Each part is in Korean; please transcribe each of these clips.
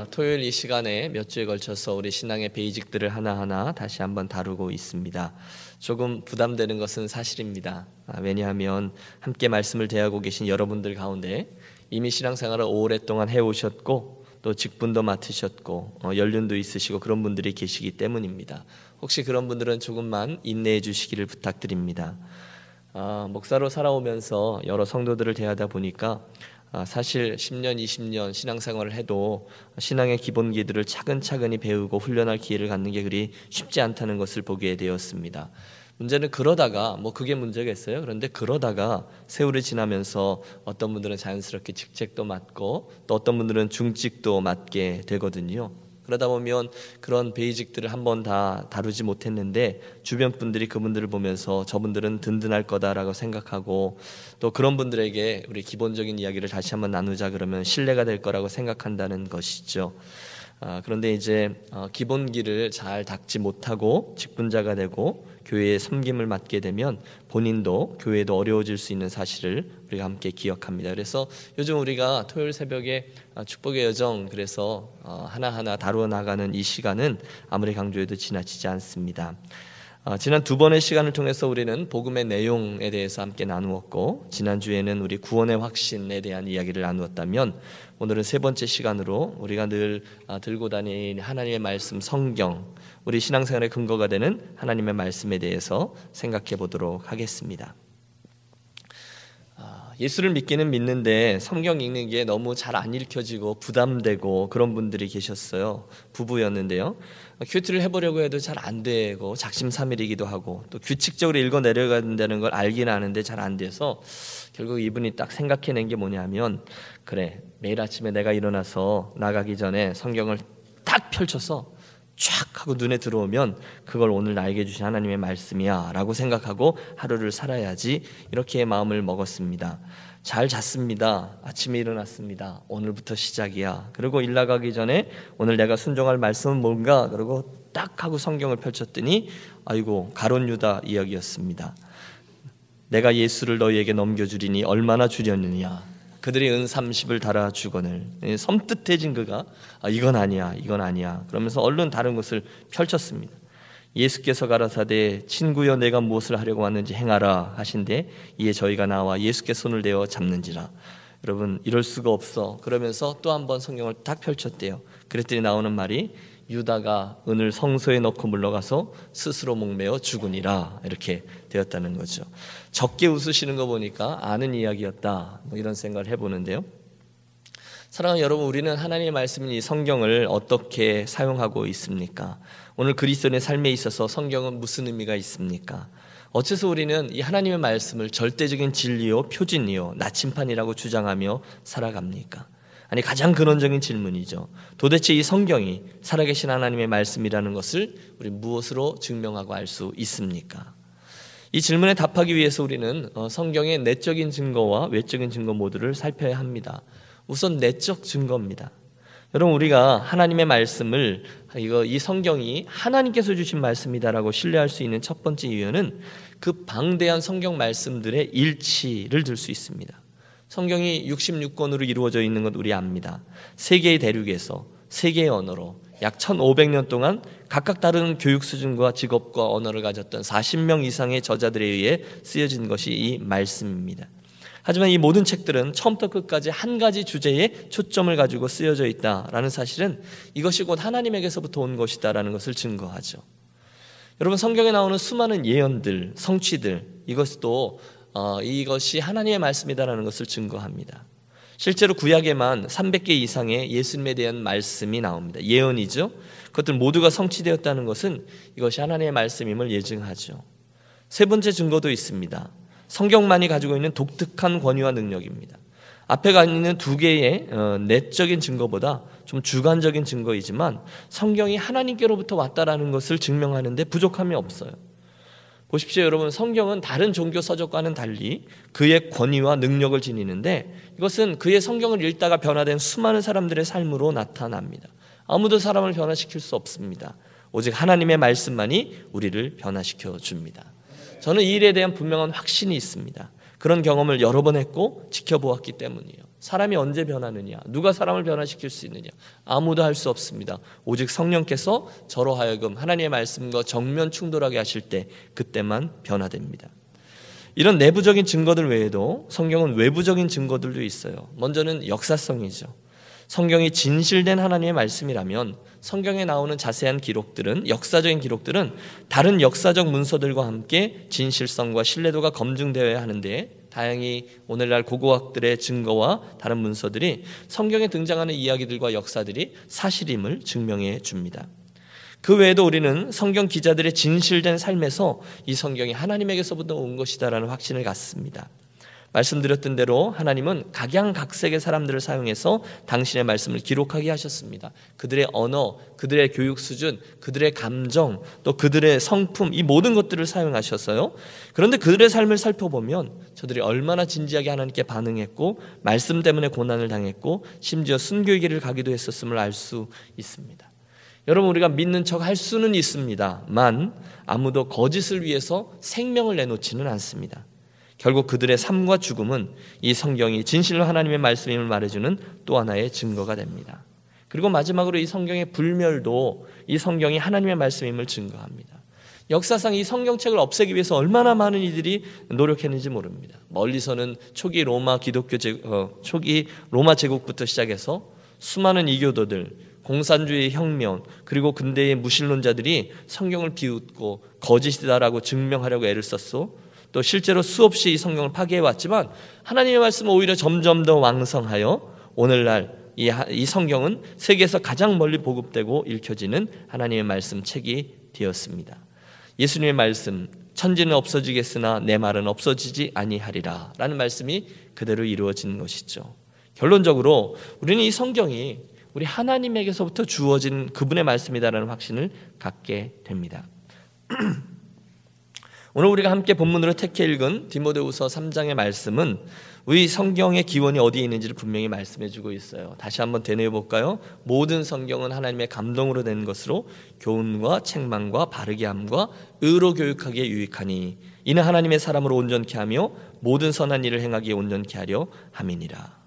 토요일 이 시간에 몇 주에 걸쳐서 우리 신앙의 베이직들을 하나하나 다시 한번 다루고 있습니다. 조금 부담되는 것은 사실입니다. 왜냐하면 함께 말씀을 대하고 계신 여러분들 가운데 이미 신앙생활을 오랫동안 해오셨고 또 직분도 맡으셨고 연륜도 있으시고 그런 분들이 계시기 때문입니다. 혹시 그런 분들은 조금만 인내해 주시기를 부탁드립니다. 목사로 살아오면서 여러 성도들을 대하다 보니까 사실 10년, 20년 신앙생활을 해도 신앙의 기본기들을 차근차근히 배우고 훈련할 기회를 갖는 게 그리 쉽지 않다는 것을 보게 되었습니다. 문제는 그러다가 그게 문제겠어요? 그런데 그러다가 세월이 지나면서 어떤 분들은 자연스럽게 직책도 맡고 또 어떤 분들은 중직도 맡게 되거든요. 그러다 보면 그런 베이직들을 한번 다 다루지 못했는데 주변 분들이 그분들을 보면서 저분들은 든든할 거다라고 생각하고 또 그런 분들에게 우리 기본적인 이야기를 다시 한번 나누자 그러면 신뢰가 될 거라고 생각한다는 것이죠. 그런데 이제 기본기를 잘 닦지 못하고 직분자가 되고 교회의 섬김을 맡게 되면 본인도 교회도 어려워질 수 있는 사실을 우리가 함께 기억합니다. 그래서 요즘 우리가 토요일 새벽에 축복의 여정 그래서 하나하나 다루어 나가는 이 시간은 아무리 강조해도 지나치지 않습니다. 지난 두 번의 시간을 통해서 우리는 복음의 내용에 대해서 함께 나누었고 지난주에는 우리 구원의 확신에 대한 이야기를 나누었다면 오늘은 세 번째 시간으로 우리가 늘 들고 다니는 하나님의 말씀 성경 우리 신앙생활의 근거가 되는 하나님의 말씀에 대해서 생각해 보도록 하겠습니다. 예수를 믿기는 믿는데 성경 읽는 게 너무 잘 안 읽혀지고 부담되고 그런 분들이 계셨어요. 부부였는데요. 큐티를 해보려고 해도 잘 안 되고 작심삼일이기도 하고 또 규칙적으로 읽어 내려간다는 걸 알긴 아는데 잘 안 돼서 결국 이분이 딱 생각해낸 게 뭐냐면 그래 매일 아침에 내가 일어나서 나가기 전에 성경을 딱 펼쳐서 쫙 하고 눈에 들어오면 그걸 오늘 나에게 주신 하나님의 말씀이야 라고 생각하고 하루를 살아야지 이렇게 마음을 먹었습니다. 잘 잤습니다. 아침에 일어났습니다. 오늘부터 시작이야. 그리고 일 나가기 전에 오늘 내가 순종할 말씀은 뭔가 그러고 딱 하고 성경을 펼쳤더니 아이고 가룟 유다 이야기였습니다. 내가 예수를 너희에게 넘겨주리니 얼마나 주려느냐 그들이 은 30을 달아주거늘 섬뜩해진 그가 이건 아니야 이건 아니야 그러면서 얼른 다른 것을 펼쳤습니다. 예수께서 가라사대 친구여 내가 무엇을 하려고 왔는지 행하라 하신데 이에 저희가 나와 예수께 손을 대어 잡는지라. 여러분 이럴 수가 없어 그러면서 또 한 번 성경을 딱 펼쳤대요. 그랬더니 나오는 말이 유다가 은을 성소에 넣고 물러가서 스스로 목매어 죽으니라 이렇게 되었다는 거죠. 적게 웃으시는 거 보니까 아는 이야기였다 이런 생각을 해보는데요. 사랑하는 여러분 우리는 하나님의 말씀인 이 성경을 어떻게 사용하고 있습니까? 오늘 그리스도인의 삶에 있어서 성경은 무슨 의미가 있습니까? 어째서 우리는 이 하나님의 말씀을 절대적인 진리요 표준이요 나침판이라고 주장하며 살아갑니까? 아니 가장 근원적인 질문이죠. 도대체 이 성경이 살아계신 하나님의 말씀이라는 것을 우리 무엇으로 증명하고 알 수 있습니까? 이 질문에 답하기 위해서 우리는 성경의 내적인 증거와 외적인 증거 모두를 살펴야 합니다. 우선 내적 증거입니다. 여러분 우리가 하나님의 말씀을 이 성경이 하나님께서 주신 말씀이다라고 신뢰할 수 있는 첫 번째 이유는 그 방대한 성경 말씀들의 일치를 들 수 있습니다. 성경이 66권으로 이루어져 있는 것 우리 압니다. 세 개의 대륙에서 세 개의 언어로 약 1500년 동안 각각 다른 교육 수준과 직업과 언어를 가졌던 40명 이상의 저자들에 의해 쓰여진 것이 이 말씀입니다. 하지만 이 모든 책들은 처음부터 끝까지 한 가지 주제에 초점을 가지고 쓰여져 있다라는 사실은 이것이 곧 하나님에게서부터 온 것이다라는 것을 증거하죠. 여러분 성경에 나오는 수많은 예언들, 성취들 이것도 이것이 하나님의 말씀이다라는 것을 증거합니다. 실제로 구약에만 300개 이상의 예수님에 대한 말씀이 나옵니다. 예언이죠. 그것들 모두가 성취되었다는 것은 이것이 하나님의 말씀임을 예증하죠. 세 번째 증거도 있습니다. 성경만이 가지고 있는 독특한 권위와 능력입니다. 앞에 가 있는 두 개의 내적인 증거보다 좀 주관적인 증거이지만 성경이 하나님께로부터 왔다라는 것을 증명하는 데 부족함이 없어요. 보십시오 여러분 성경은 다른 종교 서적과는 달리 그의 권위와 능력을 지니는데 이것은 그의 성경을 읽다가 변화된 수많은 사람들의 삶으로 나타납니다. 아무도 사람을 변화시킬 수 없습니다. 오직 하나님의 말씀만이 우리를 변화시켜 줍니다. 저는 이 일에 대한 분명한 확신이 있습니다. 그런 경험을 여러 번 했고 지켜보았기 때문이에요. 사람이 언제 변하느냐? 누가 사람을 변화시킬 수 있느냐? 아무도 할 수 없습니다. 오직 성령께서 저로 하여금 하나님의 말씀과 정면 충돌하게 하실 때 그때만 변화됩니다. 이런 내부적인 증거들 외에도 성경은 외부적인 증거들도 있어요. 먼저는 역사성이죠. 성경이 진실된 하나님의 말씀이라면 성경에 나오는 자세한 기록들은, 역사적인 기록들은 다른 역사적 문서들과 함께 진실성과 신뢰도가 검증되어야 하는데, 다행히 오늘날 고고학들의 증거와 다른 문서들이 성경에 등장하는 이야기들과 역사들이 사실임을 증명해 줍니다. 그 외에도 우리는 성경 기자들의 진실된 삶에서 이 성경이 하나님에게서부터 온 것이다라는 확신을 갖습니다. 말씀드렸던 대로 하나님은 각양각색의 사람들을 사용해서 당신의 말씀을 기록하게 하셨습니다. 그들의 언어, 그들의 교육 수준, 그들의 감정, 또 그들의 성품, 이 모든 것들을 사용하셔서요. 그런데 그들의 삶을 살펴보면 저들이 얼마나 진지하게 하나님께 반응했고 말씀 때문에 고난을 당했고 심지어 순교의 길을 가기도 했었음을 알 수 있습니다. 여러분, 우리가 믿는 척 할 수는 있습니다만 아무도 거짓을 위해서 생명을 내놓지는 않습니다. 결국 그들의 삶과 죽음은 이 성경이 진실로 하나님의 말씀임을 말해주는 또 하나의 증거가 됩니다. 그리고 마지막으로 이 성경의 불멸도 이 성경이 하나님의 말씀임을 증거합니다. 역사상 이 성경책을 없애기 위해서 얼마나 많은 이들이 노력했는지 모릅니다. 멀리서는 초기 로마 제국부터 시작해서 수많은 이교도들, 공산주의 혁명, 그리고 근대의 무신론자들이 성경을 비웃고 거짓이다라고 증명하려고 애를 썼소. 또 실제로 수없이 이 성경을 파괴해왔지만 하나님의 말씀은 오히려 점점 더 왕성하여 오늘날 이 성경은 세계에서 가장 멀리 보급되고 읽혀지는 하나님의 말씀 책이 되었습니다. 예수님의 말씀, 천지는 없어지겠으나 내 말은 없어지지 아니하리라 라는 말씀이 그대로 이루어진 것이죠. 결론적으로 우리는 이 성경이 우리 하나님에게서부터 주어진 그분의 말씀이다라는 확신을 갖게 됩니다. 오늘 우리가 함께 본문으로 택해 읽은 디모데후서 3장의 말씀은 우리 성경의 기원이 어디에 있는지를 분명히 말씀해주고 있어요. 다시 한번 되뇌어 볼까요? 모든 성경은 하나님의 감동으로 된 것으로 교훈과 책망과 바르게 함과 의로 교육하기에 유익하니 이는 하나님의 사람으로 온전케 하며 모든 선한 일을 행하기에 온전케 하려 함이니라.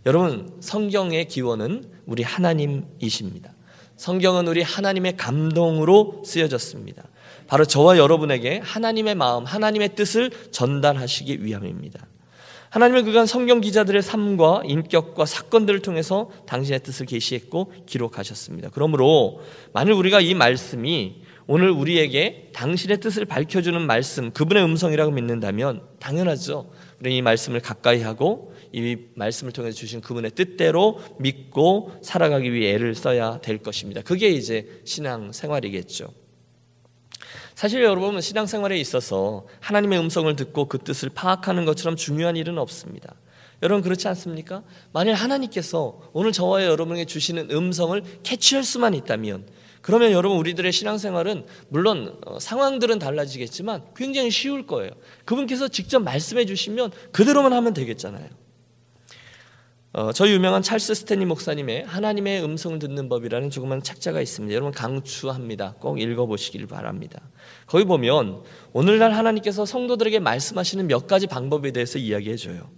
여러분, 성경의 기원은 우리 하나님이십니다. 성경은 우리 하나님의 감동으로 쓰여졌습니다. 바로 저와 여러분에게 하나님의 마음, 하나님의 뜻을 전달하시기 위함입니다. 하나님은 그간 성경 기자들의 삶과 인격과 사건들을 통해서 당신의 뜻을 계시했고 기록하셨습니다. 그러므로 만일 우리가 이 말씀이 오늘 우리에게 당신의 뜻을 밝혀주는 말씀, 그분의 음성이라고 믿는다면 당연하죠. 우리는 이 말씀을 가까이 하고 이 말씀을 통해서 주신 그분의 뜻대로 믿고 살아가기 위해 애를 써야 될 것입니다. 그게 이제 신앙생활이겠죠. 사실 여러분, 신앙생활에 있어서 하나님의 음성을 듣고 그 뜻을 파악하는 것처럼 중요한 일은 없습니다. 여러분, 그렇지 않습니까? 만일 하나님께서 오늘 저와 여러분에게 주시는 음성을 캐치할 수만 있다면, 그러면 여러분, 우리들의 신앙생활은 물론 상황들은 달라지겠지만 굉장히 쉬울 거예요. 그분께서 직접 말씀해 주시면 그대로만 하면 되겠잖아요. 저 유명한 찰스 스탠리 목사님의 하나님의 음성을 듣는 법이라는 조그만 책자가 있습니다. 여러분, 강추합니다. 꼭 읽어보시길 바랍니다. 거기 보면 오늘날 하나님께서 성도들에게 말씀하시는 몇 가지 방법에 대해서 이야기해줘요.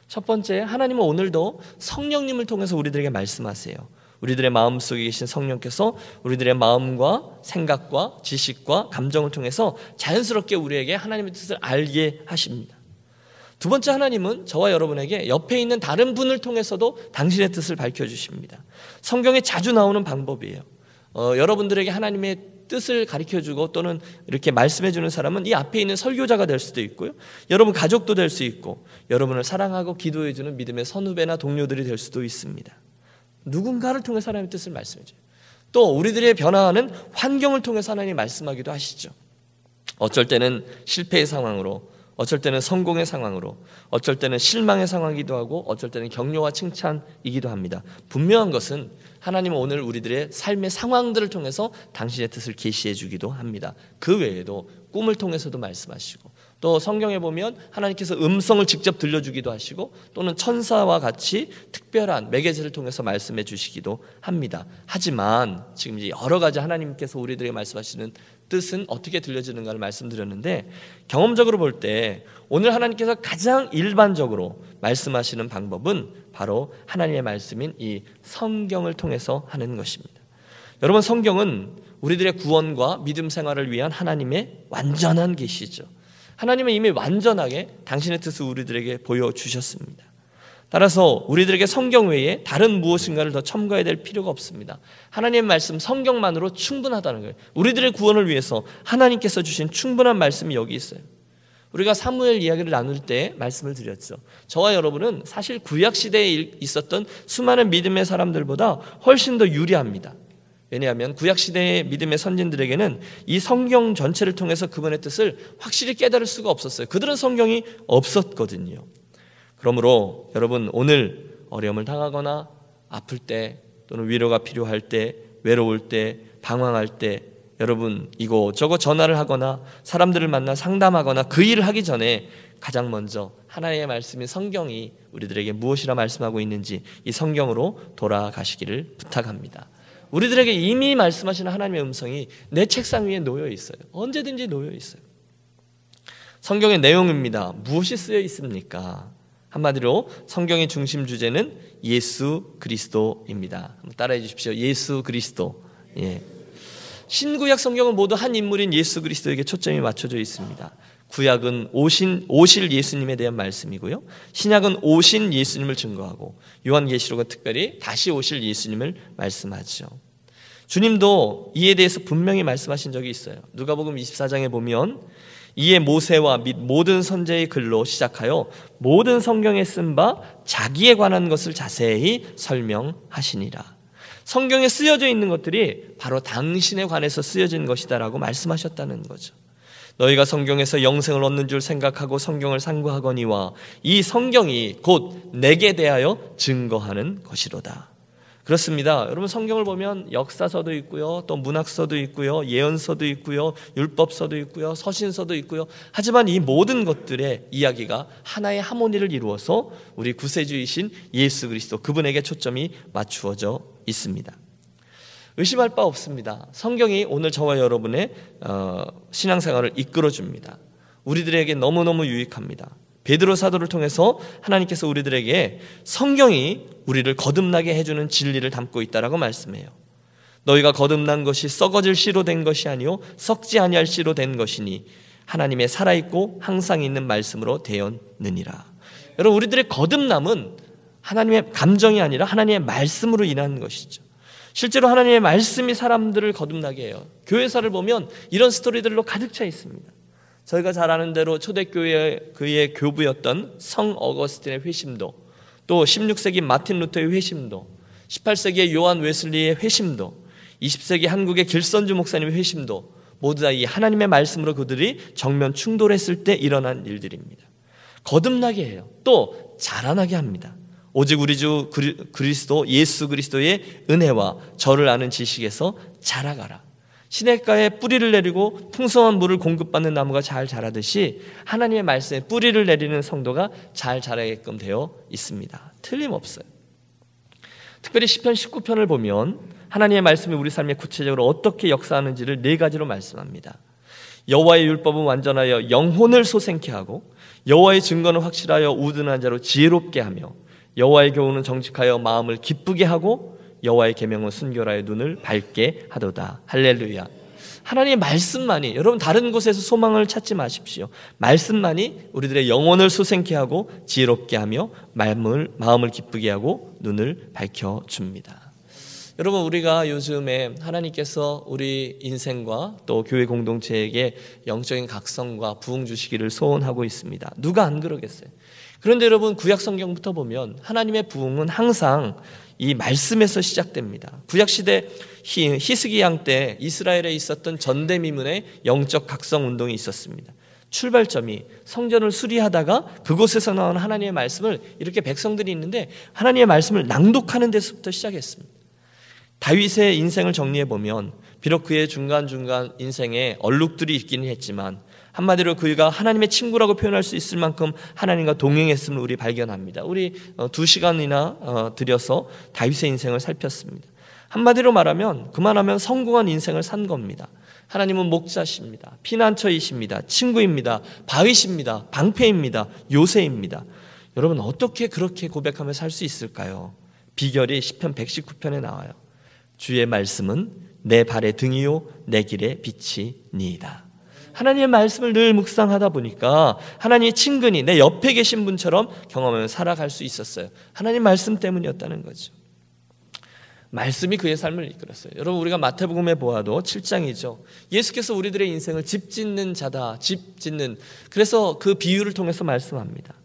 첫 번째, 하나님은 오늘도 성령님을 통해서 우리들에게 말씀하세요. 우리들의 마음속에 계신 성령께서 우리들의 마음과 생각과 지식과 감정을 통해서 자연스럽게 우리에게 하나님의 뜻을 알게 하십니다. 두 번째, 하나님은 저와 여러분에게 옆에 있는 다른 분을 통해서도 당신의 뜻을 밝혀주십니다. 성경에 자주 나오는 방법이에요. 여러분들에게 하나님의 뜻을 가르쳐주고 또는 이렇게 말씀해주는 사람은 이 앞에 있는 설교자가 될 수도 있고요. 여러분 가족도 될 수 있고 여러분을 사랑하고 기도해주는 믿음의 선후배나 동료들이 될 수도 있습니다. 누군가를 통해서 하나님의 뜻을 말씀해줘요. 또 우리들의 변화하는 환경을 통해서 하나님이 말씀하기도 하시죠. 어쩔 때는 실패의 상황으로, 어쩔 때는 성공의 상황으로, 어쩔 때는 실망의 상황이기도 하고, 어쩔 때는 격려와 칭찬이기도 합니다. 분명한 것은 하나님은 오늘 우리들의 삶의 상황들을 통해서 당신의 뜻을 계시해 주기도 합니다. 그 외에도 꿈을 통해서도 말씀하시고, 또 성경에 보면 하나님께서 음성을 직접 들려주기도 하시고 또는 천사와 같이 특별한 매개체를 통해서 말씀해 주시기도 합니다. 하지만 지금 이제 여러 가지 하나님께서 우리들에게 말씀하시는 뜻은 어떻게 들려지는가를 말씀드렸는데, 경험적으로 볼 때 오늘 하나님께서 가장 일반적으로 말씀하시는 방법은 바로 하나님의 말씀인 이 성경을 통해서 하는 것입니다. 여러분, 성경은 우리들의 구원과 믿음 생활을 위한 하나님의 완전한 계시죠. 하나님은 이미 완전하게 당신의 뜻을 우리들에게 보여주셨습니다. 따라서 우리들에게 성경 외에 다른 무엇인가를 더 첨가해야 될 필요가 없습니다. 하나님의 말씀 성경만으로 충분하다는 거예요. 우리들의 구원을 위해서 하나님께서 주신 충분한 말씀이 여기 있어요. 우리가 사무엘 이야기를 나눌 때 말씀을 드렸죠. 저와 여러분은 사실 구약시대에 있었던 수많은 믿음의 사람들보다 훨씬 더 유리합니다. 왜냐하면 구약시대의 믿음의 선진들에게는 이 성경 전체를 통해서 그분의 뜻을 확실히 깨달을 수가 없었어요. 그들은 성경이 없었거든요. 그러므로 여러분, 오늘 어려움을 당하거나 아플 때 또는 위로가 필요할 때, 외로울 때, 방황할 때 여러분 이곳저곳 전화를 하거나 사람들을 만나 상담하거나 그 일을 하기 전에 가장 먼저 하나님의 말씀인 성경이 우리들에게 무엇이라 말씀하고 있는지 이 성경으로 돌아가시기를 부탁합니다. 우리들에게 이미 말씀하시는 하나님의 음성이 내 책상 위에 놓여 있어요. 언제든지 놓여 있어요. 성경의 내용입니다. 무엇이 쓰여 있습니까? 한마디로 성경의 중심 주제는 예수 그리스도입니다. 한번 따라해 주십시오. 예수 그리스도. 신구약 성경은 모두 한 인물인 예수 그리스도에게 초점이 맞춰져 있습니다. 구약은 오실 예수님에 대한 말씀이고요, 신약은 오신 예수님을 증거하고, 요한계시록은 특별히 다시 오실 예수님을 말씀하죠. 주님도 이에 대해서 분명히 말씀하신 적이 있어요. 누가복음 24장에 보면 이에 모세와 및 모든 선지자의 글로 시작하여 모든 성경에 쓴 바 자기에 관한 것을 자세히 설명하시니라. 성경에 쓰여져 있는 것들이 바로 당신에 관해서 쓰여진 것이다라고 말씀하셨다는 거죠. 너희가 성경에서 영생을 얻는 줄 생각하고 성경을 상고하거니와 이 성경이 곧 내게 대하여 증거하는 것이로다. 그렇습니다. 여러분, 성경을 보면 역사서도 있고요, 또 문학서도 있고요, 예언서도 있고요, 율법서도 있고요, 서신서도 있고요. 하지만 이 모든 것들의 이야기가 하나의 하모니를 이루어서 우리 구세주이신 예수 그리스도, 그분에게 초점이 맞추어져 있습니다. 의심할 바 없습니다. 성경이 오늘 저와 여러분의 신앙생활을 이끌어줍니다. 우리들에게 너무너무 유익합니다. 베드로 사도를 통해서 하나님께서 우리들에게 성경이 우리를 거듭나게 해주는 진리를 담고 있다라고 말씀해요. 너희가 거듭난 것이 썩어질 씨로 된 것이 아니요 썩지 아니할 씨로 된 것이니 하나님의 살아있고 항상 있는 말씀으로 되었느니라. 여러분, 우리들의 거듭남은 하나님의 감정이 아니라 하나님의 말씀으로 인한 것이죠. 실제로 하나님의 말씀이 사람들을 거듭나게 해요. 교회사를 보면 이런 스토리들로 가득 차 있습니다. 저희가 잘 아는 대로 초대교회 그의 교부였던 성 어거스틴의 회심도, 또 16세기 마틴 루터의 회심도, 18세기의 요한 웨슬리의 회심도, 20세기 한국의 길선주 목사님의 회심도 모두 다 이 하나님의 말씀으로 그들이 정면 충돌했을 때 일어난 일들입니다. 거듭나게 해요. 또 자라나게 합니다. 오직 우리 주 그리스도 예수 그리스도의 은혜와 저를 아는 지식에서 자라가라. 시냇가에 뿌리를 내리고 풍성한 물을 공급받는 나무가 잘 자라듯이 하나님의 말씀에 뿌리를 내리는 성도가 잘 자라게끔 되어 있습니다. 틀림없어요. 특별히 시편 19편을 보면 하나님의 말씀이 우리 삶에 구체적으로 어떻게 역사하는지를 4가지로 말씀합니다. 여호와의 율법은 완전하여 영혼을 소생케 하고 여호와의 증거는 확실하여 우둔한 자로 지혜롭게 하며 여호와의 교훈은 정직하여 마음을 기쁘게 하고 여호와의 계명은 순결하여 눈을 밝게 하도다. 할렐루야. 하나님의 말씀만이, 여러분 다른 곳에서 소망을 찾지 마십시오. 말씀만이 우리들의 영혼을 소생케 하고 지혜롭게 하며 마음을 기쁘게 하고 눈을 밝혀줍니다. 여러분, 우리가 요즘에 하나님께서 우리 인생과 또 교회 공동체에게 영적인 각성과 부흥 주시기를 소원하고 있습니다. 누가 안 그러겠어요? 그런데 여러분, 구약 성경부터 보면 하나님의 부흥은 항상 이 말씀에서 시작됩니다. 구약시대 히스기야 때 이스라엘에 있었던 전대미문의 영적 각성 운동이 있었습니다. 출발점이 성전을 수리하다가 그곳에서 나온 하나님의 말씀을, 이렇게 백성들이 있는데 하나님의 말씀을 낭독하는 데서부터 시작했습니다. 다윗의 인생을 정리해보면 비록 그의 중간중간 인생에 얼룩들이 있기는 했지만 한마디로 그가 하나님의 친구라고 표현할 수 있을 만큼 하나님과 동행했음을 우리 발견합니다. 우리 2시간이나 들여서 다윗의 인생을 살폈습니다. 한마디로 말하면 그만하면 성공한 인생을 산 겁니다. 하나님은 목자십니다. 피난처이십니다. 친구입니다. 바위십니다. 방패입니다. 요새입니다. 여러분 어떻게 그렇게 고백하며 살 수 있을까요? 비결이 시편 119편에 나와요. 주의 말씀은 내 발의 등이요 내 길의 빛이니이다. 하나님의 말씀을 늘 묵상하다 보니까 하나님의 친근히 내 옆에 계신 분처럼 경험하며 살아갈 수 있었어요. 하나님 말씀 때문이었다는 거죠. 말씀이 그의 삶을 이끌었어요. 여러분 우리가 마태복음에 보아도 7장이죠. 예수께서 우리들의 인생을 집 짓는 자다. 집 짓는. 그래서 그 비유를 통해서 말씀합니다.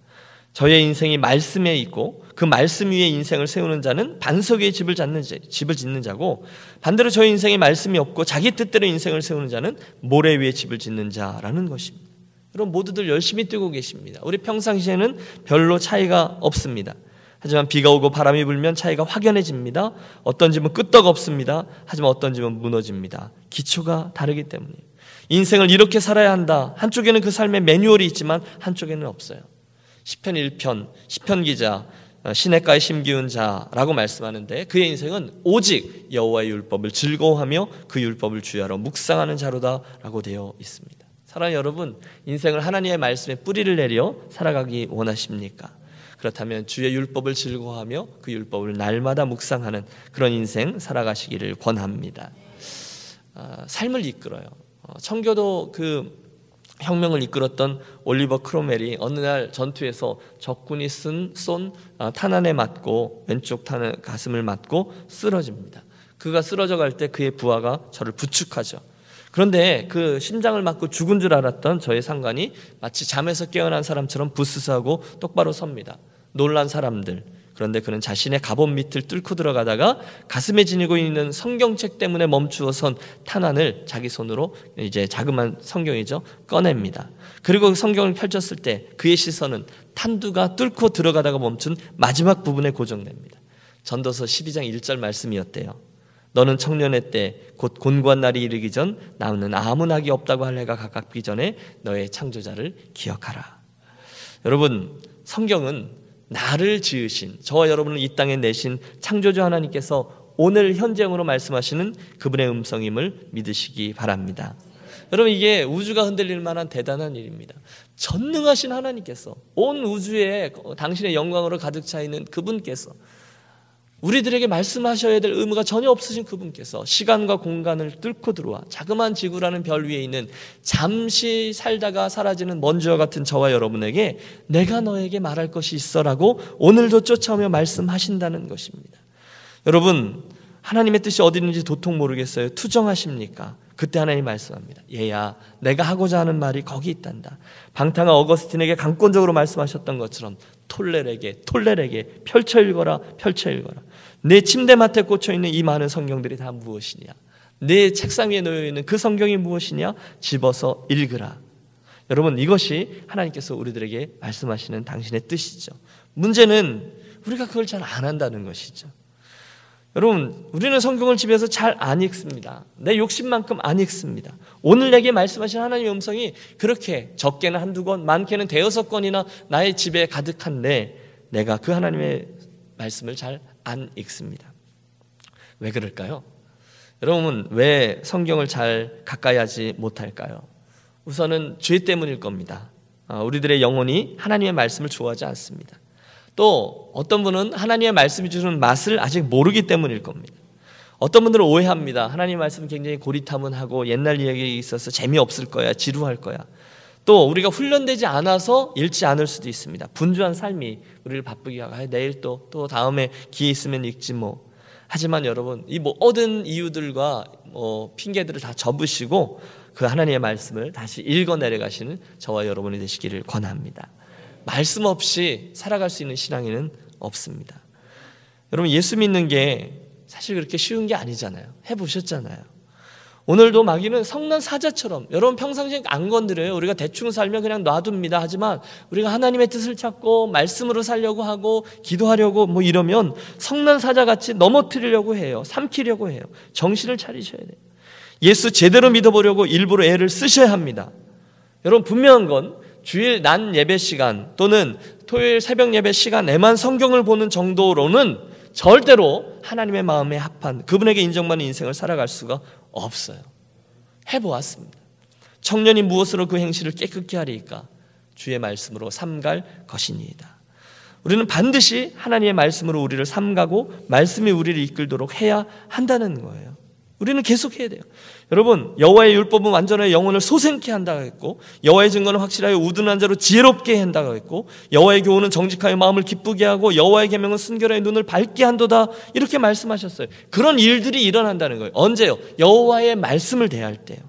저의 인생이 말씀에 있고 그 말씀 위에 인생을 세우는 자는 반석 위에 집을 짓는 자고, 반대로 저의 인생에 말씀이 없고 자기 뜻대로 인생을 세우는 자는 모래 위에 집을 짓는 자라는 것입니다. 여러분 모두들 열심히 뛰고 계십니다. 우리 평상시에는 별로 차이가 없습니다. 하지만 비가 오고 바람이 불면 차이가 확연해집니다. 어떤 집은 끄떡 없습니다. 하지만 어떤 집은 무너집니다. 기초가 다르기 때문이에요. 인생을 이렇게 살아야 한다. 한쪽에는 그 삶의 매뉴얼이 있지만 한쪽에는 없어요. 시편 1편, 시편 기자, 시냇가에 심기운 자라고 말씀하는데 그의 인생은 오직 여호와의 율법을 즐거워하며 그 율법을 주야로 묵상하는 자로다라고 되어 있습니다. 사랑하는 여러분, 인생을 하나님의 말씀에 뿌리를 내려 살아가기 원하십니까? 그렇다면 주의 율법을 즐거워하며 그 율법을 날마다 묵상하는 그런 인생 살아가시기를 권합니다. 삶을 이끌어요. 청교도 그 혁명을 이끌었던 올리버 크로멜이 어느 날 전투에서 적군이 쏜 탄환에 맞고 왼쪽 탄환 가슴을 맞고 쓰러집니다. 그가 쓰러져 갈 때 그의 부하가 저를 부축하죠. 그런데 그 심장을 맞고 죽은 줄 알았던 저의 상관이 마치 잠에서 깨어난 사람처럼 부스스하고 똑바로 섭니다. 놀란 사람들. 그런데 그는 자신의 갑옷 밑을 뚫고 들어가다가 가슴에 지니고 있는 성경책 때문에 멈추어 선 탄환을 자기 손으로, 이제 자그마한 성경이죠, 꺼냅니다. 그리고 성경을 펼쳤을 때 그의 시선은 탄두가 뚫고 들어가다가 멈춘 마지막 부분에 고정됩니다. 전도서 12장 1절 말씀이었대요. 너는 청년의 때 곧 곤고한 날이 이르기 전 나는 아무 낙이 없다고 할 해가 가깝기 전에 너의 창조자를 기억하라. 여러분, 성경은 나를 지으신, 저와 여러분을 이 땅에 내신 창조주 하나님께서 오늘 현재형으로 말씀하시는 그분의 음성임을 믿으시기 바랍니다. 여러분, 이게 우주가 흔들릴 만한 대단한 일입니다. 전능하신 하나님께서, 온 우주에 당신의 영광으로 가득 차 있는 그분께서, 우리들에게 말씀하셔야 될 의무가 전혀 없으신 그분께서 시간과 공간을 뚫고 들어와 자그마한 지구라는 별 위에 있는 잠시 살다가 사라지는 먼지와 같은 저와 여러분에게 내가 너에게 말할 것이 있어라고 오늘도 쫓아오며 말씀하신다는 것입니다. 여러분, 하나님의 뜻이 어디 있는지 도통 모르겠어요. 투정하십니까? 그때 하나님 말씀합니다. 얘야, 내가 하고자 하는 말이 거기 있단다. 방탕한 어거스틴에게 강권적으로 말씀하셨던 것처럼 톨레에게 펼쳐 읽어라. 내 침대맡에 꽂혀있는 이 많은 성경들이 다 무엇이냐? 내 책상 위에 놓여있는 그 성경이 무엇이냐? 집어서 읽으라. 여러분, 이것이 하나님께서 우리들에게 말씀하시는 당신의 뜻이죠. 문제는 우리가 그걸 잘 안 한다는 것이죠. 여러분, 우리는 성경을 집에서 잘 안 읽습니다. 내 욕심만큼 안 읽습니다. 오늘 내게 말씀하신 하나님의 음성이 그렇게 적게는 한두 권, 많게는 대여섯 권이나 나의 집에 가득한데 내가 그 하나님의 말씀을 잘 안 읽습니다. 왜 그럴까요? 여러분, 왜 성경을 잘 가까이 하지 못할까요? 우선은 죄 때문일 겁니다. 우리들의 영혼이 하나님의 말씀을 좋아하지 않습니다. 또 어떤 분은 하나님의 말씀이 주는 맛을 아직 모르기 때문일 겁니다. 어떤 분들은 오해합니다. 하나님의 말씀은 굉장히 고리타문하고 옛날 이야기에 있어서 재미없을 거야, 지루할 거야. 또 우리가 훈련되지 않아서 읽지 않을 수도 있습니다. 분주한 삶이 우리를 바쁘게 하고 내일 또 다음에 기회 있으면 읽지 뭐. 하지만 여러분, 이 모든 이유들과 핑계들을 다 접으시고 그 하나님의 말씀을 다시 읽어 내려가시는 저와 여러분이 되시기를 권합니다. 말씀 없이 살아갈 수 있는 신앙인은 없습니다. 여러분, 예수 믿는 게 사실 그렇게 쉬운 게 아니잖아요. 해보셨잖아요. 오늘도 마귀는 성난 사자처럼, 여러분 평상시에 안 건드려요. 우리가 대충 살면 그냥 놔둡니다. 하지만 우리가 하나님의 뜻을 찾고 말씀으로 살려고 하고 기도하려고 이러면 성난 사자같이 넘어뜨리려고 해요. 삼키려고 해요. 정신을 차리셔야 돼요. 예수 제대로 믿어보려고 일부러 애를 쓰셔야 합니다. 여러분 분명한 건 주일 낮 예배 시간 또는 토요일 새벽 예배 시간에만 성경을 보는 정도로는 절대로 하나님의 마음에 합한 그분에게 인정받는 인생을 살아갈 수가 없어요. 해보았습니다. 청년이 무엇으로 그 행실을 깨끗게 하리이까? 주의 말씀으로 삼갈 것이니이다. 우리는 반드시 하나님의 말씀으로 우리를 삼가고 말씀이 우리를 이끌도록 해야 한다는 거예요. 우리는 계속해야 돼요. 여러분, 여호와의 율법은 완전하여 영혼을 소생케 한다고 했고, 여호와의 증거는 확실하여 우둔한 자로 지혜롭게 한다고 했고, 여호와의 교훈은 정직하여 마음을 기쁘게 하고, 여호와의 계명은 순결하여 눈을 밝게 한도다, 이렇게 말씀하셨어요. 그런 일들이 일어난다는 거예요. 언제요? 여호와의 말씀을 대할 때요.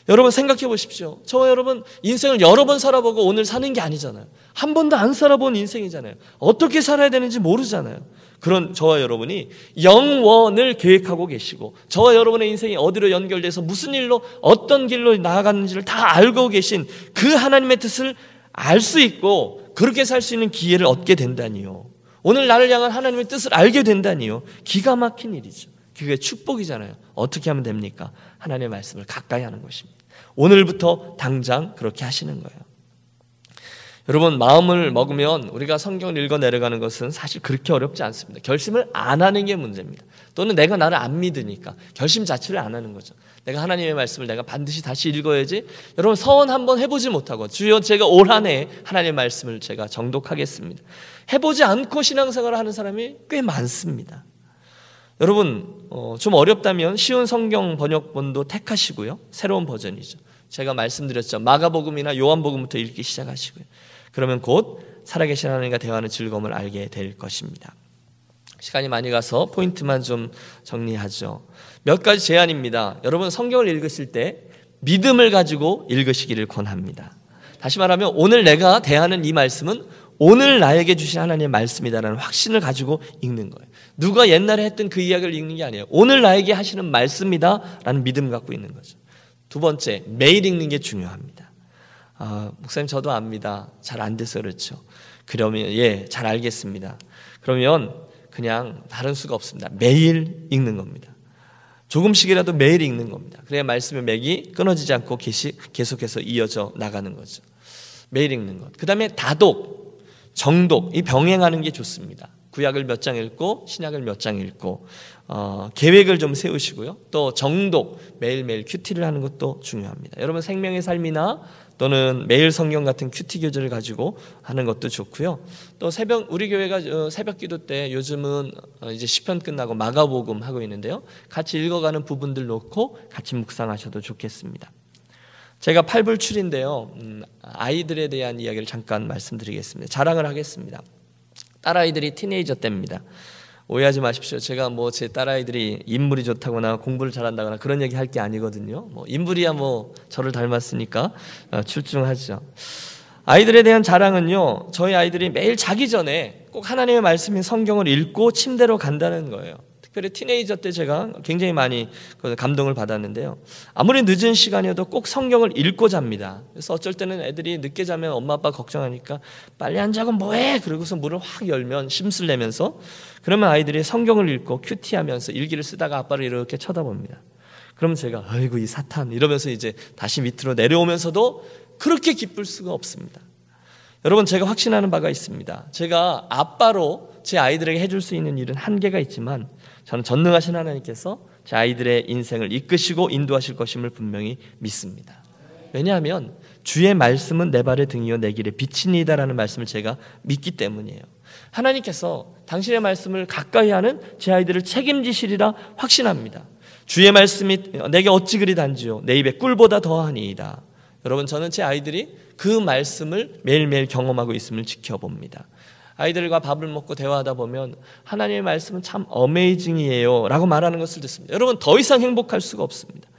여러분 생각해 보십시오. 저와 여러분 인생을 여러 번 살아보고 오늘 사는 게 아니잖아요. 한 번도 안 살아본 인생이잖아요. 어떻게 살아야 되는지 모르잖아요. 그런 저와 여러분이 영원을 계획하고 계시고, 저와 여러분의 인생이 어디로 연결돼서 무슨 일로 어떤 길로 나아가는지를 다 알고 계신 그 하나님의 뜻을 알 수 있고 그렇게 살 수 있는 기회를 얻게 된다니요. 오늘 나를 향한 하나님의 뜻을 알게 된다니요. 기가 막힌 일이죠. 그게 축복이잖아요. 어떻게 하면 됩니까? 하나님의 말씀을 가까이 하는 것입니다. 오늘부터 당장 그렇게 하시는 거예요. 여러분, 마음을 먹으면 우리가 성경을 읽어 내려가는 것은 사실 그렇게 어렵지 않습니다. 결심을 안 하는 게 문제입니다. 또는 내가 나를 안 믿으니까 결심 자체를 안 하는 거죠. 내가 하나님의 말씀을 내가 반드시 다시 읽어야지. 여러분, 서원 한번 해보지 못하고 주여 제가 올 한 해 하나님의 말씀을 제가 정독하겠습니다. 해보지 않고 신앙생활을 하는 사람이 꽤 많습니다. 여러분, 좀 어렵다면 쉬운 성경 번역본도 택하시고요. 새로운 버전이죠. 제가 말씀드렸죠. 마가복음이나 요한복음부터 읽기 시작하시고요. 그러면 곧 살아계신 하나님과 대화하는 즐거움을 알게 될 것입니다. 시간이 많이 가서 포인트만 좀 정리하죠. 몇 가지 제안입니다. 여러분 성경을 읽으실 때 믿음을 가지고 읽으시기를 권합니다. 다시 말하면 오늘 내가 대하는 이 말씀은 오늘 나에게 주신 하나님의 말씀이다라는 확신을 가지고 읽는 거예요. 누가 옛날에 했던 그 이야기를 읽는 게 아니에요. 오늘 나에게 하시는 말씀이다라는 믿음 갖고 있는 거죠. 두 번째, 매일 읽는 게 중요합니다. 목사님 저도 압니다. 잘 안 돼서 그렇죠. 그러면 잘 알겠습니다. 그러면 그냥 다른 수가 없습니다. 매일 읽는 겁니다. 조금씩이라도 매일 읽는 겁니다. 그래야 말씀의 맥이 끊어지지 않고 계속해서 이어져 나가는 거죠. 매일 읽는 것. 그 다음에 다독, 정독, 이 병행하는 게 좋습니다. 구약을 몇 장 읽고 신약을 몇 장 읽고 계획을 좀 세우시고요. 또 정독, 매일매일 큐티를 하는 것도 중요합니다. 여러분 생명의 삶이나 또는 매일 성경 같은 큐티 교재를 가지고 하는 것도 좋고요. 또 우리 교회가 새벽 기도 때 요즘은 이제 시편 끝나고 마가복음 하고 있는데요. 같이 읽어가는 부분들 놓고 같이 묵상하셔도 좋겠습니다. 제가 팔불출인데요. 아이들에 대한 이야기를 잠깐 말씀드리겠습니다. 자랑을 하겠습니다. 딸아이들이 티네이저 때입니다. 오해하지 마십시오. 제가 제 딸아이들이 인물이 좋다거나 공부를 잘한다거나 그런 얘기 할 게 아니거든요. 인물이야 저를 닮았으니까 출중하죠. 아이들에 대한 자랑은요, 저희 아이들이 매일 자기 전에 꼭 하나님의 말씀인 성경을 읽고 침대로 간다는 거예요. 특별히 티네이저 때 제가 굉장히 많이 감동을 받았는데요. 아무리 늦은 시간이어도 꼭 성경을 읽고 잡니다. 그래서 어쩔 때는 애들이 늦게 자면 엄마 아빠 걱정하니까 빨리 안 자고 뭐해? 그러고서 문을 확 열면 심술 내면서, 그러면 아이들이 성경을 읽고 큐티하면서 일기를 쓰다가 아빠를 이렇게 쳐다봅니다. 그러면 제가 아이고 이 사탄 이러면서 이제 다시 밑으로 내려오면서도 그렇게 기쁠 수가 없습니다. 여러분 제가 확신하는 바가 있습니다. 제가 아빠로 제 아이들에게 해줄 수 있는 일은 한계가 있지만 저는 전능하신 하나님께서 제 아이들의 인생을 이끄시고 인도하실 것임을 분명히 믿습니다. 왜냐하면 주의 말씀은 내 발의 등이요 내 길의 빛이니이다라는 말씀을 제가 믿기 때문이에요. 하나님께서 당신의 말씀을 가까이 하는 제 아이들을 책임지시리라 확신합니다. 주의 말씀이 내게 어찌 그리 단지요 내 입에 꿀보다 더하니이다. 여러분 저는 제 아이들이 그 말씀을 매일매일 경험하고 있음을 지켜봅니다. 아이들과 밥을 먹고 대화하다 보면 하나님의 말씀은 참 어메이징이에요 라고 말하는 것을 듣습니다. 여러분 더 이상 행복할 수가 없습니다.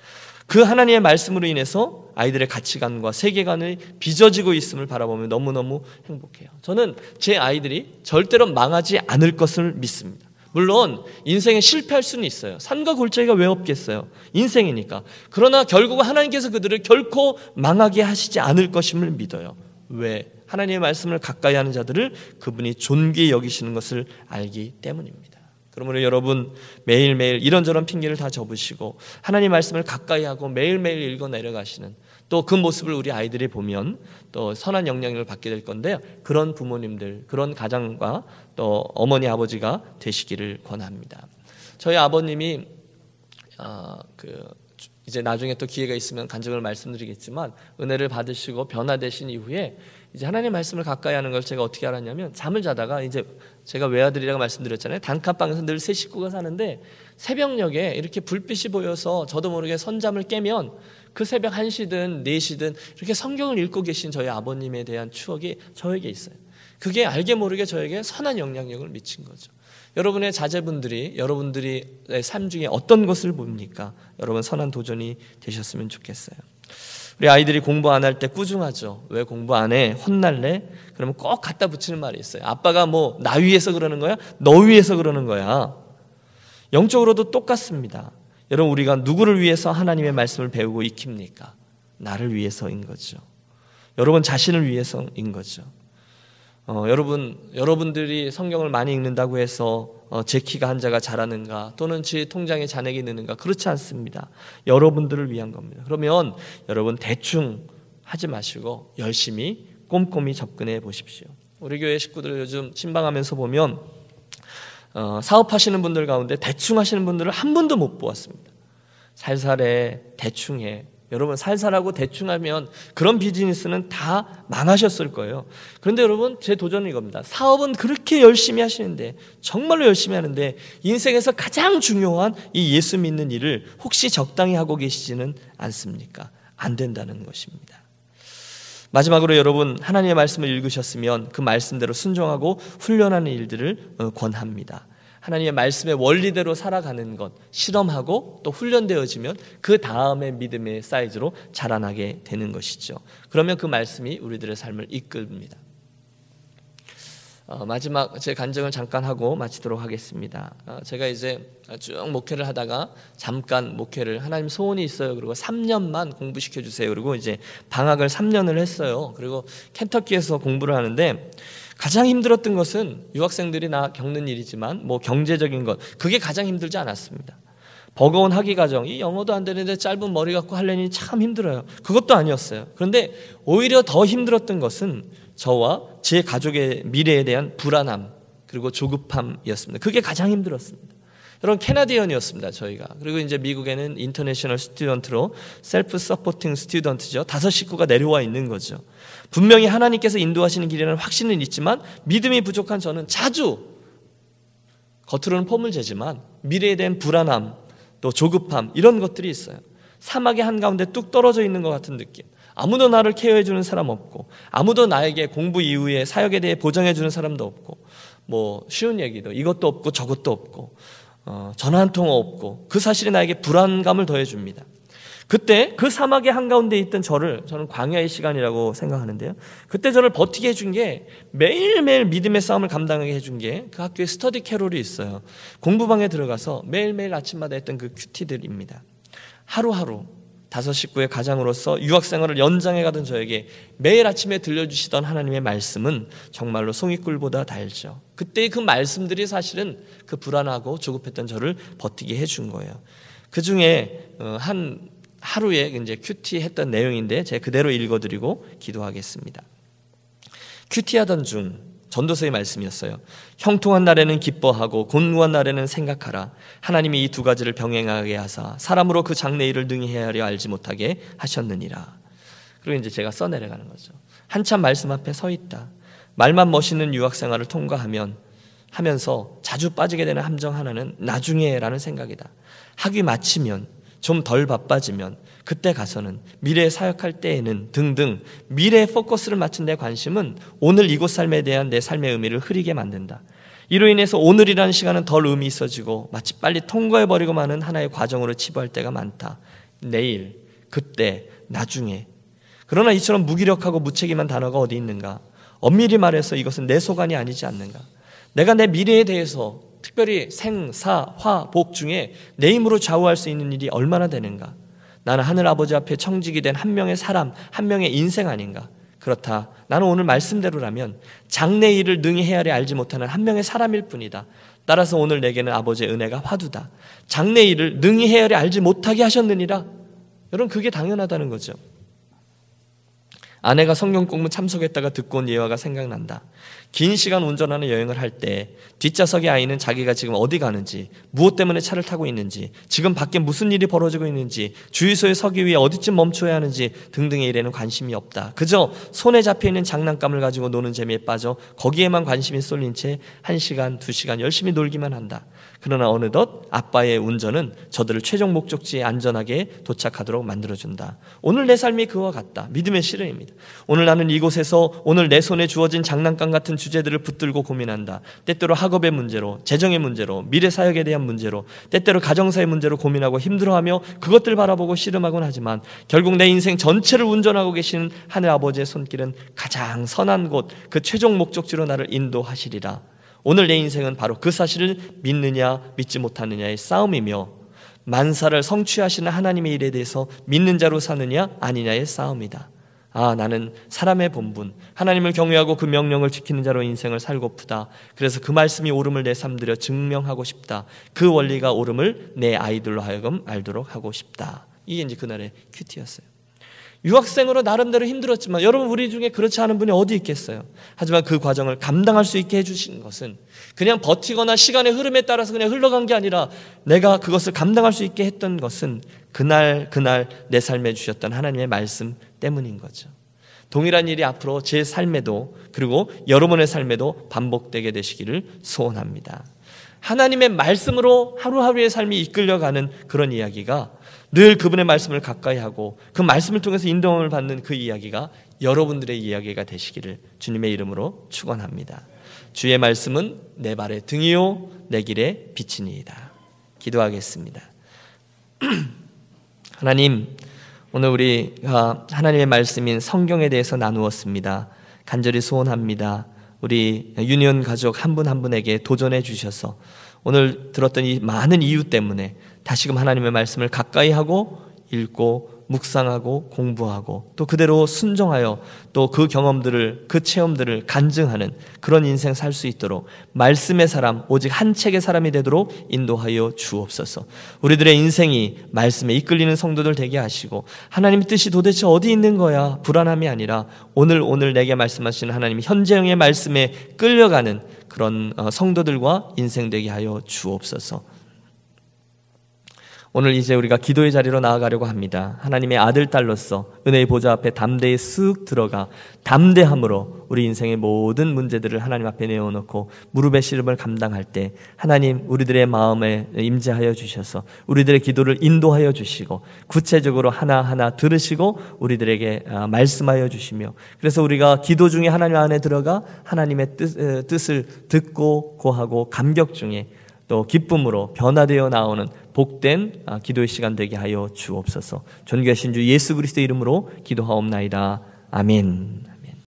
그 하나님의 말씀으로 인해서 아이들의 가치관과 세계관이 빚어지고 있음을 바라보면 너무너무 행복해요. 저는 제 아이들이 절대로 망하지 않을 것을 믿습니다. 물론 인생에 실패할 수는 있어요. 산과 골짜기가 왜 없겠어요? 인생이니까. 그러나 결국 하나님께서 그들을 결코 망하게 하시지 않을 것임을 믿어요. 왜? 하나님의 말씀을 가까이 하는 자들을 그분이 존귀히 여기시는 것을 알기 때문입니다. 그러므로 여러분 매일매일 이런저런 핑계를 다 접으시고 하나님의 말씀을 가까이 하고 매일매일 읽어 내려가시는 또 그 모습을 우리 아이들이 보면 또 선한 영향력을 받게 될 건데요. 그런 부모님들, 그런 가장과 또 어머니 아버지가 되시기를 권합니다. 저희 아버님이 이제 나중에 또 기회가 있으면 간증을 말씀드리겠지만 은혜를 받으시고 변화되신 이후에 이제 하나님 말씀을 가까이 하는 걸 제가 어떻게 알았냐면, 잠을 자다가 이제 제가 외아들이라고 말씀드렸잖아요. 단칸방에서 늘 세 식구가 사는데 새벽녘에 이렇게 불빛이 보여서 저도 모르게 선잠을 깨면 그 새벽 1시든 4시든 이렇게 성경을 읽고 계신 저희 아버님에 대한 추억이 저에게 있어요. 그게 알게 모르게 저에게 선한 영향력을 미친 거죠. 여러분의 자제분들이 여러분들의 삶 중에 어떤 것을 봅니까? 여러분 선한 도전이 되셨으면 좋겠어요. 우리 아이들이 공부 안 할 때 꾸중하죠. 왜 공부 안 해? 혼날래? 그러면 꼭 갖다 붙이는 말이 있어요. 아빠가 뭐 나 위해서 그러는 거야? 너 위해서 그러는 거야. 영적으로도 똑같습니다. 여러분, 우리가 누구를 위해서 하나님의 말씀을 배우고 익힙니까? 나를 위해서인 거죠. 여러분 자신을 위해서인 거죠. 여러분들이 성경을 많이 읽는다고 해서 제 키가 한자가 자라는가, 또는 제 통장에 잔액이 느는가, 그렇지 않습니다. 여러분들을 위한 겁니다. 그러면 여러분 대충 하지 마시고 열심히 꼼꼼히 접근해 보십시오. 우리 교회 식구들 요즘 신방하면서 보면 사업하시는 분들 가운데 대충 하시는 분들을 한 분도 못 보았습니다. 살살해, 대충해. 여러분, 살살하고 대충하면 그런 비즈니스는 다 망하셨을 거예요. 그런데 여러분, 제 도전은 이겁니다. 사업은 그렇게 열심히 하시는데, 정말로 열심히 하는데, 인생에서 가장 중요한 이 예수 믿는 일을 혹시 적당히 하고 계시지는 않습니까? 안 된다는 것입니다. 마지막으로 여러분, 하나님의 말씀을 읽으셨으면 그 말씀대로 순종하고 훈련하는 일들을 권합니다. 하나님의 말씀의 원리대로 살아가는 것, 실험하고 또 훈련되어지면 그 다음에 믿음의 사이즈로 자라나게 되는 것이죠. 그러면 그 말씀이 우리들의 삶을 이끌입니다. 마지막 제 간증을 잠깐 하고 마치도록 하겠습니다. 제가 이제 쭉 목회를 하다가 잠깐 목회를, 하나님 소원이 있어요. 그리고 3년만 공부시켜 주세요. 그리고 이제 방학을 3년을 했어요. 그리고 켄터키에서 공부를 하는데 가장 힘들었던 것은 유학생들이 나 겪는 일이지만 뭐 경제적인 것, 그게 가장 힘들지 않았습니다. 버거운 학위 과정, 이 영어도 안 되는데 짧은 머리 갖고 하려니 참 힘들어요. 그것도 아니었어요. 그런데 오히려 더 힘들었던 것은 저와 제 가족의 미래에 대한 불안함, 그리고 조급함이었습니다. 그게 가장 힘들었습니다. 여러분, 캐나디언이었습니다, 저희가. 그리고 이제 미국에는 인터내셔널 스튜던트로 셀프 서포팅 스튜던트죠. 5 식구가 내려와 있는 거죠. 분명히 하나님께서 인도하시는 길에는 확신은 있지만 믿음이 부족한 저는 자주 겉으로는 폼을 재지만 미래에 대한 불안함, 또 조급함, 이런 것들이 있어요. 사막의 한가운데 뚝 떨어져 있는 것 같은 느낌. 아무도 나를 케어해 주는 사람 없고, 아무도 나에게 공부 이후에 사역에 대해 보장해 주는 사람도 없고, 뭐 쉬운 얘기도 이것도 없고 저것도 없고, 전화 한 통 없고, 그 사실이 나에게 불안감을 더해 줍니다. 그때 그 사막의 한가운데 있던 저는 광야의 시간이라고 생각하는데요. 그때 저를 버티게 해준 게, 매일매일 믿음의 싸움을 감당하게 해준 게 그 학교에 스터디 캐롤이 있어요. 공부방에 들어가서 매일매일 아침마다 했던 그 큐티들입니다. 하루하루 5 식구의 가장으로서 유학생활을 연장해 가던 저에게 매일 아침에 들려주시던 하나님의 말씀은 정말로 송이꿀보다 달죠. 그때의 그 말씀들이 사실은 그 불안하고 조급했던 저를 버티게 해준 거예요. 그 중에 하루에 이제 큐티 했던 내용인데 제가 그대로 읽어드리고 기도하겠습니다. 큐티하던 중 전도서의 말씀이었어요. 형통한 날에는 기뻐하고 곤고한 날에는 생각하라. 하나님이 이 2가지를 병행하게 하사 사람으로 그 장래일을 능히 헤아려 알지 못하게 하셨느니라. 그리고 이제 제가 써내려가는 거죠. 한참 말씀 앞에 서 있다. 말만 멋있는 유학생활을 통과하면서 자주 빠지게 되는 함정 하나는 나중에라는 생각이다. 학위 마치면, 좀 덜 바빠지면, 그때 가서는, 미래에 사역할 때에는 등등 미래에 포커스를 맞춘 내 관심은 오늘 이곳 삶에 대한 내 삶의 의미를 흐리게 만든다. 이로 인해서 오늘이라는 시간은 덜 의미 있어지고 마치 빨리 통과해버리고 마는 하나의 과정으로 치부할 때가 많다. 내일, 그때, 나중에. 그러나 이처럼 무기력하고 무책임한 단어가 어디 있는가? 엄밀히 말해서 이것은 내 소관이 아니지 않는가? 내가 내 미래에 대해서 특별히 생, 사, 화, 복 중에 내 힘으로 좌우할 수 있는 일이 얼마나 되는가? 나는 하늘 아버지 앞에 청직이 된 한 명의 사람, 한 명의 인생 아닌가? 그렇다. 나는 오늘 말씀대로라면 장래 일을 능히 헤아려 알지 못하는 한 명의 사람일 뿐이다. 따라서 오늘 내게는 아버지의 은혜가 화두다. 장래 일을 능히 헤아려 알지 못하게 하셨느니라. 여러분, 그게 당연하다는 거죠. 아내가 성경 공부 참석했다가 듣고 온 예화가 생각난다. 긴 시간 운전하는 여행을 할 때 뒷좌석의 아이는 자기가 지금 어디 가는지, 무엇 때문에 차를 타고 있는지, 지금 밖에 무슨 일이 벌어지고 있는지, 주유소에 서기 위해 어디쯤 멈춰야 하는지 등등의 일에는 관심이 없다. 그저 손에 잡혀있는 장난감을 가지고 노는 재미에 빠져 거기에만 관심이 쏠린 채 1시간, 2시간 열심히 놀기만 한다. 그러나 어느덧 아빠의 운전은 저들을 최종 목적지에 안전하게 도착하도록 만들어준다. 오늘 내 삶이 그와 같다. 믿음의 실현입니다. 오늘 나는 이곳에서 오늘 내 손에 주어진 장난감 같은 주제들을 붙들고 고민한다. 때때로 학업의 문제로, 재정의 문제로, 미래 사역에 대한 문제로, 때때로 가정사의 문제로 고민하고 힘들어하며 그것들 바라보고 씨름하곤 하지만 결국 내 인생 전체를 운전하고 계시는 하늘 아버지의 손길은 가장 선한 곳, 그 최종 목적지로 나를 인도하시리라. 오늘 내 인생은 바로 그 사실을 믿느냐 믿지 못하느냐의 싸움이며 만사를 성취하시는 하나님의 일에 대해서 믿는 자로 사느냐 아니냐의 싸움이다. 나는 사람의 본분, 하나님을 경외하고 그 명령을 지키는 자로 인생을 살고프다. 그래서 그 말씀이 옳음을 내 삶들여 증명하고 싶다. 그 원리가 옳음을 내 아이들로 하여금 알도록 하고 싶다. 이게 이제 그날의 큐티였어요. 유학생으로 나름대로 힘들었지만 여러분, 우리 중에 그렇지 않은 분이 어디 있겠어요? 하지만 그 과정을 감당할 수 있게 해주신 것은 그냥 버티거나 시간의 흐름에 따라서 그냥 흘러간 게 아니라 내가 그것을 감당할 수 있게 했던 것은 그날 내 삶에 주셨던 하나님의 말씀 때문인 거죠. 동일한 일이 앞으로 제 삶에도, 그리고 여러분의 삶에도 반복되게 되시기를 소원합니다. 하나님의 말씀으로 하루하루의 삶이 이끌려가는 그런 이야기가, 늘 그분의 말씀을 가까이 하고 그 말씀을 통해서 인도함을 받는 그 이야기가 여러분들의 이야기가 되시기를 주님의 이름으로 축원합니다. 주의 말씀은 내 발의 등이요 내 길의 빛이니이다. 기도하겠습니다. 하나님, 오늘 우리가 하나님의 말씀인 성경에 대해서 나누었습니다. 간절히 소원합니다. 우리 유니온 가족 한 분 한 분에게 도전해 주셔서 오늘 들었던 이 많은 이유 때문에 다시금 하나님의 말씀을 가까이 하고 읽고 묵상하고 공부하고 또 그대로 순종하여 또 그 경험들을, 그 체험들을 간증하는 그런 인생 살 수 있도록 말씀의 사람, 오직 한 책의 사람이 되도록 인도하여 주옵소서. 우리들의 인생이 말씀에 이끌리는 성도들 되게 하시고, 하나님의 뜻이 도대체 어디 있는 거야 불안함이 아니라 오늘 내게 말씀하시는 하나님의 현재형의 말씀에 끌려가는 그런 성도들과 인생 되게 하여 주옵소서. 오늘 이제 우리가 기도의 자리로 나아가려고 합니다. 하나님의 아들, 딸로서 은혜의 보좌 앞에 담대히 쓱 들어가 담대함으로 우리 인생의 모든 문제들을 하나님 앞에 내어놓고 무릎의 시름을 감당할 때 하나님, 우리들의 마음에 임재하여 주셔서 우리들의 기도를 인도하여 주시고 구체적으로 하나하나 들으시고 우리들에게 말씀하여 주시며, 그래서 우리가 기도 중에 하나님 안에 들어가 하나님의 뜻을 듣고 고하고 감격 중에 또 기쁨으로 변화되어 나오는 복된 기도의 시간 되게 하여 주옵소서. 존귀하신 주 예수 그리스도의 이름으로 기도하옵나이다. 아멘.